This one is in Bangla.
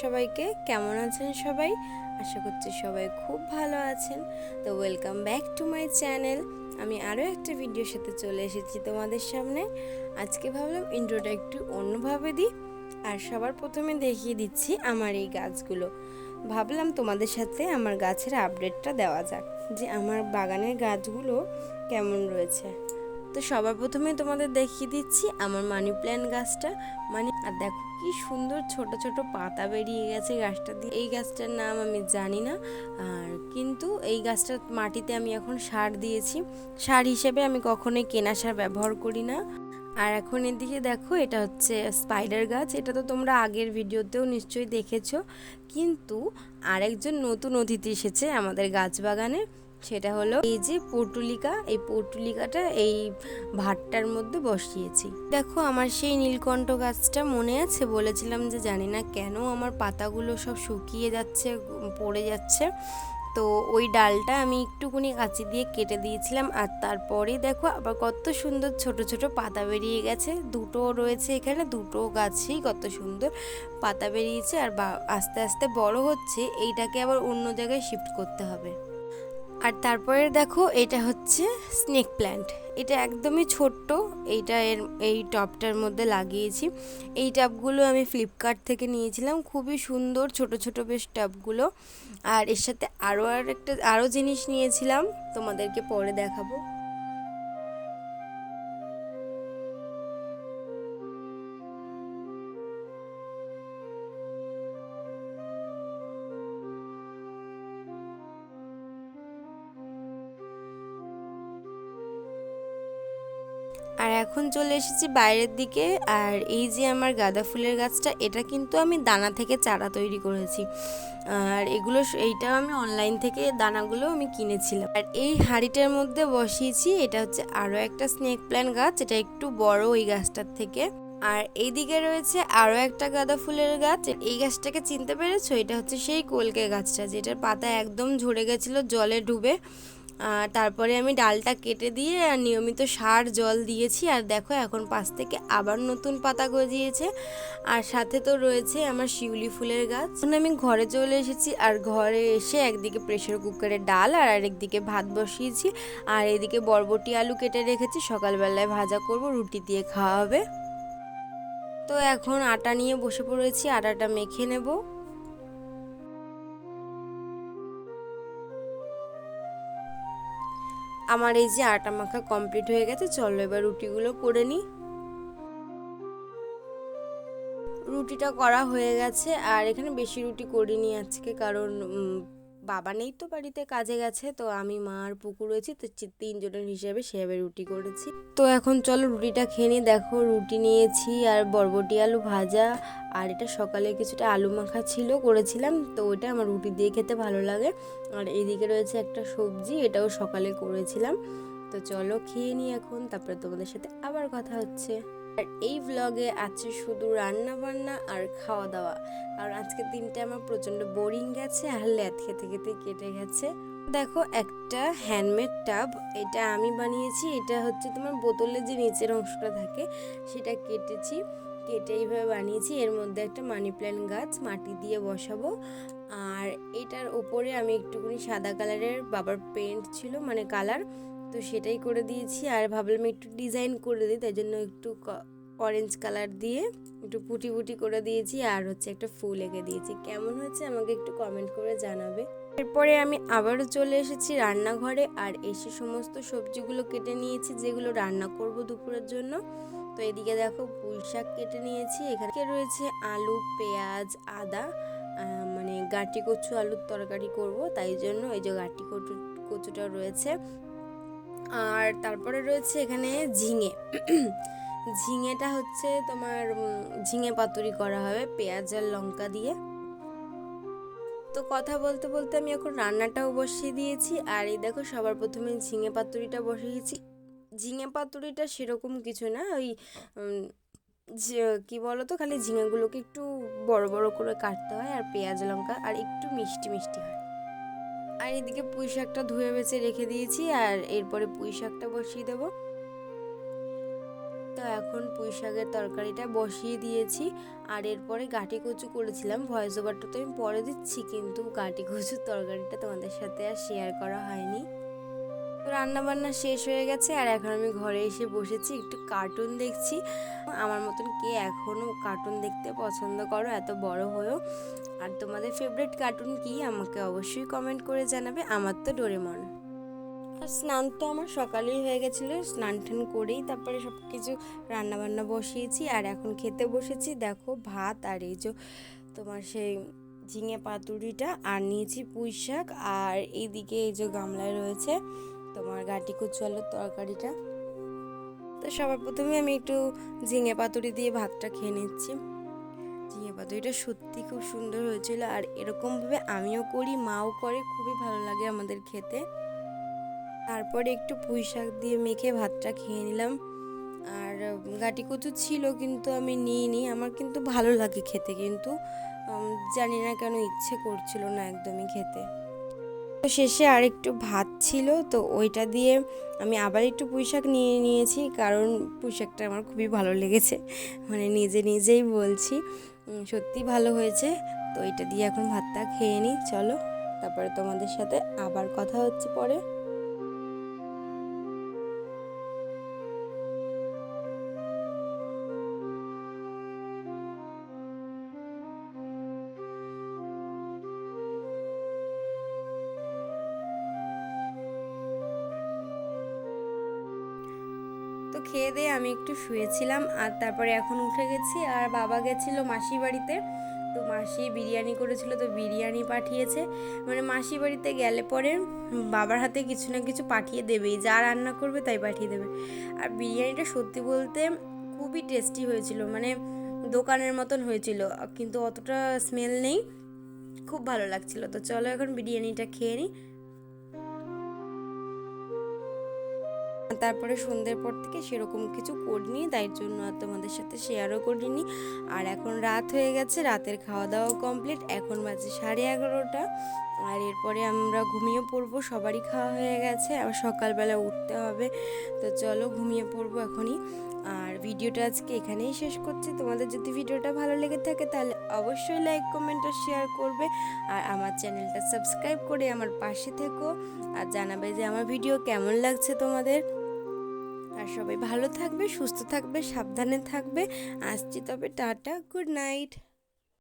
সবাইকে। কেমন আছেন সবাই? আশা করছি সবাই খুব ভালো আছেন। তো welcome back to my channel. আমি আরও একটা ভিডিওর সাথে চলে এসেছি তোমাদের সামনে। আজকে ভাবলাম ইন্ট্রোটা একটু অন্যভাবে দিই, আর সবার প্রথমে দেখিয়ে দিচ্ছি আমার এই গাছগুলো। ভাবলাম তোমাদের সাথে আমার গাছের আপডেটটা দেওয়া যাক, যে আমার বাগানের গাছগুলো কেমন রয়েছে। তো সবার প্রথমে তোমাদের দেখিয়ে দিচ্ছি আমার মানি প্ল্যান্ট গাছটা। আর দেখো কি সুন্দর ছোট ছোট পাতা বেরিয়ে গেছে গাছটা দিয়ে। এই গাছটার নাম আমি জানি না, আর কিন্তু এই গাছটার মাটিতে আমি এখন সার দিয়েছি। সার হিসেবে আমি কখনোই কেনা সার ব্যবহার করি না। আর এখন এদিকে দেখো, এটা হচ্ছে স্পাইডার গাছ। এটা তো তোমরা আগের ভিডিওতেও নিশ্চয়ই দেখেছো, কিন্তু আরেকজন নতুন অতিথি এসেছে আমাদের গাছ বাগানে। সেটা হলো এই যে পর্তুলিকা। এই পর্তুলিকাটা এই ভাটটার মধ্যে বসিয়েছি। দেখো আমার সেই নীলকণ্ঠ গাছটা মনে আছে, বলেছিলাম যে জানি না কেন আমার পাতাগুলো সব শুকিয়ে যাচ্ছে, পড়ে যাচ্ছে। তো ওই ডালটা আমি একটুকুনি কাঁচি দিয়ে কেটে দিয়েছিলাম, আর তারপরে দেখো আবার কত সুন্দর ছোট ছোট পাতা বেরিয়ে গেছে। দুটো রয়েছে এখানে, দুটো গাছেই কত সুন্দর পাতা বেরিয়েছে। আর আস্তে আস্তে বড় হচ্ছে, এইটাকে আবার অন্য জায়গায় শিফট করতে হবে। আর তারপরে দেখো এটা হচ্ছে স্নেক প্ল্যান্ট। এটা একদমই ছোট্ট। এই টবটার মধ্যে লাগিয়েছি। এই টবগুলো আমি ফ্লিপকার্ট থেকে নিয়েছিলাম, খুবই সুন্দর ছোট ছোট বেশ টবগুলো। আর এর সাথে আরও জিনিস নিয়েছিলাম, তোমাদেরকে পরে দেখাবো। আর এখন চলে এসেছি বাইরের দিকে। আর এই যে আমার গাঁদা ফুলের গাছটা, এটা কিন্তু আমি দানা থেকে চারা তৈরি করেছি। আর এইটাও আমি অনলাইন থেকে দানাগুলো আমি কিনেছিলাম। আর এই হাঁড়িটার মধ্যে বসিয়েছি, এটা হচ্ছে আরও একটা স্নেক প্ল্যান্ট গাছ। এটা একটু বড় ওই গাছটার থেকে। আর এইদিকে রয়েছে আরও একটা গাঁদা ফুলের গাছ। এই গাছটাকে চিনতে পেরেছো? এটা হচ্ছে সেই কলকে গাছটা, যেটার পাতা একদম ঝরে গেছিলো জলে ডুবে। আর তারপরে আমি ডালটা কেটে দিয়ে আর নিয়মিত সার জল দিয়েছি। আর দেখো এখন পাশ থেকে আবার নতুন পাতা গজিয়েছে। আর সাথে তো রয়েছে আমার শিউলি ফুলের গাছ। এখন আমি ঘরে চলে এসেছি, আর ঘরে এসে একদিকে প্রেসার কুকারে ডাল আর আরেকদিকে ভাত বসিয়েছি। আর এদিকে বরবটি আলু কেটে রেখেছি, সকালবেলায় ভাজা করব, রুটি দিয়ে খাওয়া হবে। তো এখন আটা নিয়ে বসে পড়েছি, আটাটা মেখে নেব। আমার এই যে আটা মাখা কমপ্লিট হয়ে গেছে, চলো এবার রুটিগুলো করে নিই। রুটিটা করা হয়ে গেছে। আর এখানে বেশি রুটি করিনি আজকে, কারণ বাবা নেই তো, বাড়িতে কাজে গেছে। তো আমি মা আর পুকুর রয়েছি, তো তিনজনের হিসেবে সেভাবে রুটি করেছি। তো এখন চলো রুটিটা খেয়ে নিই। দেখো রুটি নিয়েছি আর বরবটি আলু ভাজা, আর এটা সকালে কিছুটা আলু মাখা করেছিলাম, তো ওইটা আমার রুটি দিয়ে খেতে ভালো লাগে। আর এদিকে রয়েছে একটা সবজি, এটাও সকালে করেছিলাম। তো চলো খেয়ে নিই এখন, তারপরে তোমাদের সাথে আবার কথা হচ্ছে। আর এই ব্লগে আছে শুধু রান্না বান্না আর খাওয়া দাওয়া, কারণ আজকের দিনটা আমার প্রচণ্ড বোরিং গেছে আর ল্যাদ খেতে খেতে কেটে গেছে। দেখো একটা হ্যান্ডমেড টাব, এটা আমি বানিয়েছি। এটা হচ্ছে তোমার বোতলের যে নিচের অংশটা থাকে সেটা কেটেছি, কেটে এইভাবে বানিয়েছি। এর মধ্যে একটা মানি প্ল্যান্ট গাছ মাটি দিয়ে বসাবো। আর এটার ওপরে আমি একটুখানি সাদা কালারের বাবার পেন্ট ছিল, মানে কালার, তো সেটাই করে দিয়েছি। আর ভাবলাম একটু ডিজাইন করে দিই, তাই জন্য একটু অরেঞ্জ কালার দিয়ে একটু পুটি পুটি করে দিয়েছি। আর হচ্ছে একটা ফুল এঁকে দিয়েছি। কেমন হয়েছে আমাকে একটু কমেন্ট করে জানাবে। এরপরে আমি আবারও চলে এসেছি রান্নাঘরে, আর এসে সমস্ত সবজিগুলো কেটে নিয়েছি যেগুলো রান্না করব দুপুরের জন্য। তো এদিকে দেখো পুঁই শাক কেটে নিয়েছি। এখানে রয়েছে আলু, পেঁয়াজ, আদা, মানে গাঁটি কচু আলুর তরকারি করব, তাই জন্য এই যে গাঁটি কচুটা রয়েছে। আর তারপরে রয়েছে এখানে ঝিঙে। ঝিঙেটা হচ্ছে তোমার ঝিঙে পাতুরি করা হবে পেঁয়াজ আর লঙ্কা দিয়ে। তো কথা বলতে বলতে আমি এখন রান্নাটাও বসিয়ে দিয়েছি। আর এই দেখো সবার প্রথমে ঝিঙে পাতুরিটা বসিয়েছি। ঝিঙে পাতুরিটা সেরকম কিছু না, ওই কি বলো তো, খালি ঝিঙেগুলোকে একটু বড় বড় করে কাটতে হয়, আর পেঁয়াজ লঙ্কা আর একটু মিষ্টি মিষ্টি হয়। আর এদিকে পুঁই শাকটা ধুয়ে বেছে রেখে দিয়েছি, আর এরপরে পুঁই শাকটা বসিয়ে দেবো। তো এখন পুঁই শাকের তরকারিটা বসিয়ে দিয়েছি। আর এরপরে গাঁটি কচু করেছিলাম, ভয়েস ওভারটা তো আমি পরে দিচ্ছি, কিন্তু গাঁটি কচুর তরকারিটা তোমাদের সাথে আর শেয়ার করা হয়নি। তো রান্নাবান্না শেষ হয়ে গেছে আর এখন আমি ঘরে এসে বসেছি, একটু কার্টুন দেখছি। আমার মতন কে এখনও কার্টুন দেখতে পছন্দ করো এত বড় হয়েও? আর তোমাদের ফেভারিট কার্টুন কি আমাকে অবশ্যই কমেন্ট করে জানাবে। আমার তো ডোরেমন। আর স্নান তো আমার সকালেই হয়ে গেছিলো, স্নান টান করেই তারপরে সব কিছু রান্নাবান্না বসিয়েছি আর এখন খেতে বসেছি। দেখো ভাত আর এই যে তোমার সেই ঝিঙে পাতুরিটা, আর নিয়েছি পুঁই শাক, আর এইদিকে এই যে গামলায় রয়েছে তোমার গাঁটি কচু আলুর তরকারিটা। তো সবার প্রথমে আমি একটু ঝিঙে পাতুরি দিয়ে ভাতটা খেয়ে নিচ্ছি। ঝিঙে পাতুরিটা সত্যি খুব সুন্দর হয়েছিল, আর এরকমভাবে আমিও করি, মাও করে, খুবই ভালো লাগে আমাদের খেতে। তারপরে একটু পুঁই শাক দিয়ে মেখে ভাতটা খেয়ে নিলাম। আর গাঁটি কচু ছিল কিন্তু আমি নিইনি, আমার কিন্তু ভালো লাগে খেতে, কিন্তু জানি না কেন ইচ্ছে করছিল না একদমই খেতে। তো শেষে আর একটু ভাত ছিল, তো ওইটা দিয়ে আমি আবার একটু পুঁই শাক নিয়ে নিয়েছি, কারণ পুঁই শাকটা আমার খুবই ভালো লেগেছে, মানে নিজেই বলছি, সত্যি ভালো হয়েছে। তো এটা দিয়ে এখন ভাতটা খেয়ে নিই, চলো তারপরে তোমাদের সাথে আবার কথা হচ্ছে পরে। তো খেয়ে দিয়ে আমি একটু শুয়েছিলাম, আর তারপরে এখন উঠে গেছি। আর বাবা গেছিলো মাসি বাড়িতে, তো মাসি বিরিয়ানি করেছিল, তো বিরিয়ানি পাঠিয়েছে। মানে মাসি বাড়িতে গেলে পরে বাবার হাতে কিছু না কিছু পাঠিয়ে দেবেই, যা রান্না করবে তাই পাঠিয়ে দেবে। আর বিরিয়ানিটা সত্যি বলতে খুবই টেস্টি হয়েছিল, মানে দোকানের মতন হয়েছিল, কিন্তু অতটা স্মেল নেই, খুব ভালো লাগছিল। তো চলো এখন বিরিয়ানিটা খেয়ে নিই। তারপরে সন্ধ্যের পর থেকে সেরকম কিছু করিনি, তাই জন্য আর তোমাদের সাথে শেয়ারও করিনি। আর এখন রাত হয়ে গেছে, রাতের খাওয়া দাওয়া কমপ্লিট, এখন বাজে 11:30। আর এরপরে আমরা ঘুমিয়ে পড়বো, সবারই খাওয়া হয়ে গেছে, আবার সকালবেলা উঠতে হবে। তো চলো ঘুমিয়ে পড়বো এখনই। আর ভিডিওটা আজকে এখানেই শেষ করছি। তোমাদের যদি ভিডিওটা ভালো লেগে থাকে তাহলে অবশ্যই লাইক কমেন্ট আর শেয়ার করবে, আর আমার চ্যানেলটা সাবস্ক্রাইব করে আমার পাশে থেকো, আর জানাবে যে আমার ভিডিও কেমন লাগছে তোমাদের। আর সবাই ভালো থাকবে, সুস্থ থাকবে, সাবধানে থাকবে। আসছি তবে, টাটা, গুড নাইট।